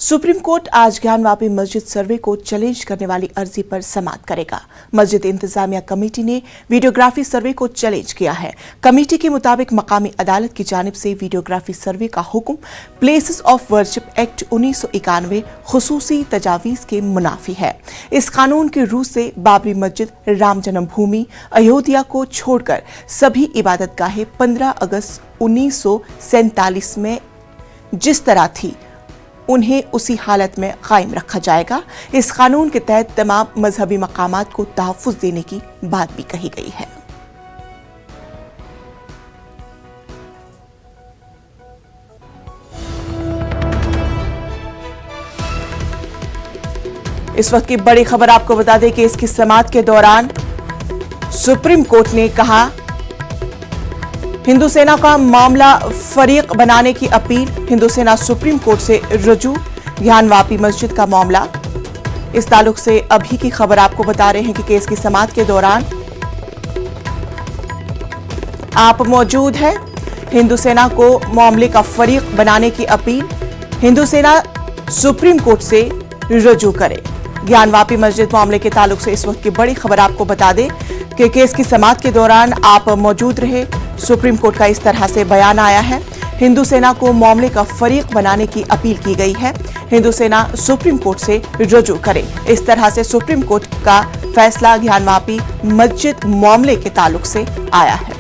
Supreme court आज ज्ञानवापी मस्जिद सर्वे को चैलेंज करने वाली अर्जी पर समाअत करेगा। मस्जिद इंतजामिया कमेटी ने वीडियोग्राफी सर्वे को चैलेंज किया है। कमेटी के मुताबिक मकामी अदालत की जानिब से वीडियोग्राफी सर्वे का हुक्म प्लेसेस ऑफ वर्शिप एक्ट 1991 खुसूसी तजावीज के मुनाफी है। इस कानून के रूह से बाबरी मस्जिद, राम जन्मभूमि, अयोध्या को छोड़कर सभी इबादत गाहें 15 अगस्त 1947 में जिस तरह थी उन्हें उसी हालत में कायम रखा जाएगा। इस कानून के तहत तमाम मजहबी मकामात को तहफ्फुज देने की बात भी कही गई है। इस वक्त की बड़ी खबर आपको बता दें कि इसकी समाअत के दौरान सुप्रीम कोर्ट ने कहा हिंदू सेना का मामला फरीक बनाने की अपील। हिंदू सेना सुप्रीम कोर्ट से रुजू। ज्ञानवापी मस्जिद का मामला, इस ताल्लुक से अभी की खबर आपको बता रहे हैं कि केस की समाअत के दौरान आप मौजूद हैं। हिंदू सेना को मामले का फरीक बनाने की अपील। हिंदू सेना सुप्रीम कोर्ट से रुजू करे। ज्ञानवापी मस्जिद मामले के ताल्लुक से इस वक्त की बड़ी खबर आपको बता दें कि केस की समाअत के दौरान आप मौजूद रहे। सुप्रीम कोर्ट का इस तरह से बयान आया है। हिंदू सेना को मामले का फरीक बनाने की अपील की गई है। हिंदू सेना सुप्रीम कोर्ट से रुजू करे। इस तरह से सुप्रीम कोर्ट का फैसला ज्ञानवापी मस्जिद मामले के ताल्लुक से आया है।